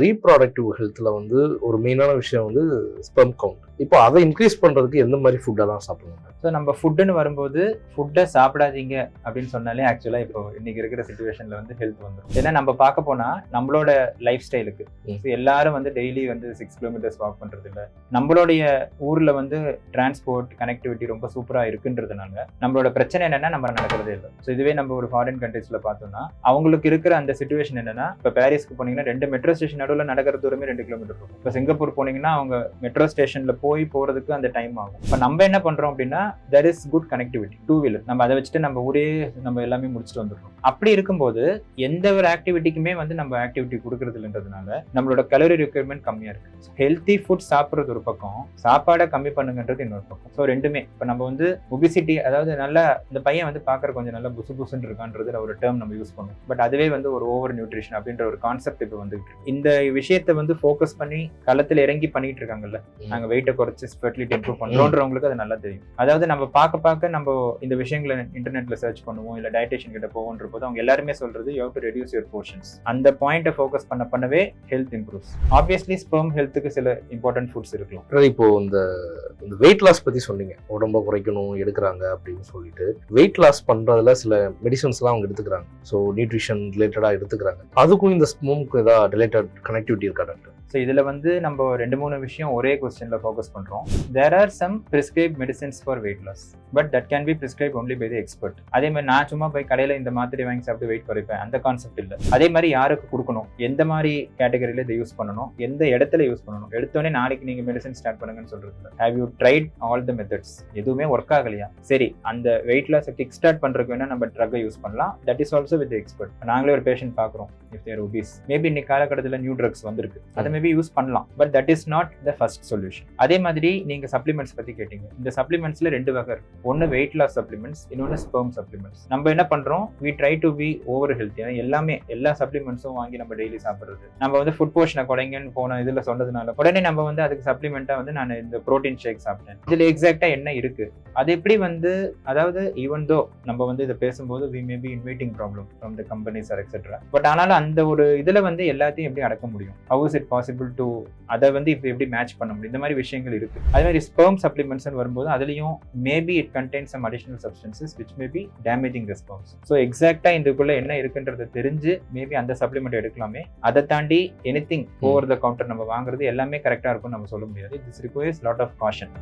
ரீப்ராடக்டிவ் ஹெல்த்தில் வந்து ஒரு மெயினான விஷயம் வந்து ஸ்பெர்ம் கவுண்ட். இப்போ அதை இன்க்ரீஸ் பண்ணுறதுக்கு எந்த மாதிரி ஃபுட்டெல்லாம் சாப்பிடுவாங்க? ஸோ நம்ம ஃபுட்டுன்னு வரும்போது ஃபுட்டை சாப்பிடாதீங்க அப்படின்னு சொன்னாலே ஆக்சுவலாக இப்போ இன்னைக்கு இருக்கிற சுச்சுவேஷனில் வந்து ஹெல்த் வந்துடும். ஏன்னா நம்ம பார்க்க போனால் நம்மளோட லைஃப் ஸ்டைலுக்கு எல்லாரும் வந்து டெய்லி வந்து 6 கிலோமீட்டர்ஸ் வாக் பண்ணுறது இல்லை. நம்மளுடைய ஊரில் வந்து டிரான்ஸ்போர்ட் கனெக்டிவிட்டி ரொம்ப சூப்பராக இருக்குன்றதுனால நம்மளோட பிரச்சனை என்னென்னா நம்ம நடக்கிறதே இல்லை. ஸோ இதுவே நம்ம ஒரு ஃபாரின் கண்ட்ரீஸில் பார்த்தோம்னா அவங்களுக்கு இருக்கிற அந்த சுச்சுவேஷன் என்னென்னா, இப்போ பாரிஸ்க்கு போனீங்கன்னா 2 மெட்ரோ ஸ்டேஷன் நடுவில் நடக்கிற தூரமே 2 கிலோமீட்டர் இருக்கும். இப்போ சிங்கப்பூர் போனீங்கன்னா அவங்க மெட்ரோ ஸ்டேஷனில் போகிறதுக்கு அந்த டைம் ஆகும். இப்போ நம்ம என்ன பண்ணுறோம் அப்படின்னா, there is good connectivity, 2 wheeler நம்ம அதை வச்சுட்டு நம்ம ஊரே நம்ம எல்லாமே முடிச்சுட்டு வந்துடுறோம். அப்படி இருக்கும்போது எந்த ஒரு ஆக்டிவிட்டிக்குமே வந்து நம்ம ஆக்டிவிட்டி கொடுக்கறது இல்லைன்றதுனால நம்மளோட கலோரி ரிக்யர்மெண்ட் கம்மியா இருக்கு. ஹெல்த்தி ஃபுட் சாப்பிட்றது ஒரு பக்கம், சாப்பாடை கம்மி பண்ணுங்கன்றது இன்னொரு பக்கம். ஸோ ரெண்டுமே இப்போ நம்ம வந்து ஒபிசிட்டி, அதாவது நல்லா இந்த பையன் வந்து பார்க்குற கொஞ்சம் நல்லா புசு புசுன்னு இருக்கான்றது ஒரு டேர்ம் நம்ம யூஸ் பண்ணுவோம். பட் அதுவே வந்து ஒரு ஓவர் நியூட்ரிஷன் அப்படின்ற ஒரு கான்செப்ட் இப்போ வந்துட்டு இந்த விஷயத்தை வந்து ஃபோக்கஸ் பண்ணி களத்தில் இறங்கி பண்ணிட்டு இருக்காங்கல்ல, நாங்கள் வெயிட்டை குறைச்சி ஃபெர்டிலிட்டி இம்ப்ரூவ் பண்ணுறோன்றவங்களுக்கு அது நல்லா தெரியும். அதாவது நம்ம பார்க்க நம்ம இந்த விஷயங்களை இன்டர்நெட்ல சர்ச் பண்ணுவோம், இல்லை டயட்டிஷியன் கிட்ட போவோன்ற போது அவங்க எல்லாருமே சொல்றது you have to reduce your portions. அந்த பாயிண்ட்டை ஃபோக்கஸ் பண்ணவே ஹெல்த் இம்ப்ரூவ்ஸ். ஆப்வியஸ்லி ஸ்பெர்ம் ஹெல்த்துக்கு சில இம்பார்ட்டன்ட் ஃபுட்ஸ் இருக்கலாம். இப்போ இந்த வெயிட் லாஸ் பத்தி சொன்னீங்க, உடம்ப குறைக்கணும் எடுக்கிறாங்க அப்படின்னு சொல்லிட்டு. வெயிட் லாஸ் பண்றதுல சில மெடிசன்ஸ்லாம் அவங்க எடுத்துக்கிறாங்க. ஸோ நியூட்ரிஷன் ரிலேட்டடா எடுத்துக்கிறாங்க. அதுக்கும் இந்த ஸ்பெர்முக்கு ஏதாவது ரிலேட்டட் கனெக்டிவிட்டி இருக்கா டாக்டர்? ஸோ இதில் வந்து நம்ம 2-3 விஷயம் ஒரே கொஸ்டினில் ஃபோக்கஸ் பண்ணுறோம். There are some prescribe medicines for weight loss, but that can be prescribe only by the expert. அதே மாதிரி நான் சும்மா போய் கடையில் இந்த மாத்திரை வாங்கி சாப்பிட்டு வெயிட் குறைப்பேன், அந்த கான்செப்ட் இல்லை. அதே மாதிரி யாருக்கு கொடுக்கணும், எந்த மாதிரி கேட்டகரியில் இதை யூஸ் பண்ணணும், எந்த இடத்துல யூஸ் பண்ணணும், எடுத்தோடனே நாளைக்கு நீங்கள் மெடிசன் ஸ்டார்ட் பண்ணுங்கன்னு சொல்கிறது இல்லை. Have you tried all the methods? எதுவுமே ஒர்க் ஆகலையா, சரி அந்த வெயிட் லாஸை கிக் ஸ்டார்ட் பண்ணுறதுக்கு வேணால் நம்ம ட்ரக்கை யூஸ் பண்ணலாம். That is also with expert. நாங்களே ஒரு பேஷண்ட் பார்க்குறோம், இஃப் தேர் ஒபீஸ், மேபி இன்னைக்கு காலகட்டத்தில் நியூ ட்ரக்ஸ் வந்திருக்கு, அதை மேபி யூஸ் பண்ணலாம். But that is not the first solution. அதே மாதிரி நீங்க சப்ளிமெண்ட்ஸ் பத்தி கேட்டீங்க. இந்த சப்ளிமெண்ட்ஸ்ல 2 வகை இருக்கு. ஒன்னு வெயிட் லாஸ் சப்ளிமெண்ட்ஸ், இன்னொன்னு ஸ்பெர்ம் சப்ளிமெண்ட்ஸ். நம்ம என்ன பண்றோம், we try to be over healthy. எல்லா சப்ளிமெண்ட்ஸும் வாங்கி நம்ம டெய்லி சாப்பிடுறது, நம்ம வந்து ஃபுட் போர்ஷனை குறைங்கன்னு போன இதுல சொன்னதுனால உடனே நம்ம வந்து அதுக்கு சப்ளிமெண்டா வந்து நான் இந்த புரோட்டீன் ஷேக் சாப்பிட்டேன். இதுல எக்ஸாக்டா என்ன இருக்கு, அது எப்படி வந்து, அதாவது ஈவன் தோ நம்ம வந்து இதை பேசும்போது we may be inviting problem from the companies or etc. But ஆனாலும் அந்த ஒரு இதுல வந்து எல்லாத்தையும் எப்படி அடக்க முடியும், how is it possible to அதை வந்து இப்போ எப்படி மேட்ச் பண்ண முடியும், இந்த மாதிரி விஷயங்கள் இருக்கு. அதே மாதிரி ஸ்பெர்ம் சப்ளிமெண்ட்ஸ் வரும்போது அதுலயும் maybe it contains some additional substances which may be damaging the sperms. So எக்ஸாக்டா இதுக்குள்ள என்ன இருக்குன்றதை தெரிஞ்சு மேபி அந்த சப்ளிமெண்ட் எடுக்கலாமே. அதை தாண்டி எனிதிங் ஓவர் த கவுண்டர் நம்ம வாங்குறது எல்லாமே கரெக்டா இருக்கும்னு நம்ம சொல்ல முடியாது. This requires lot of caution.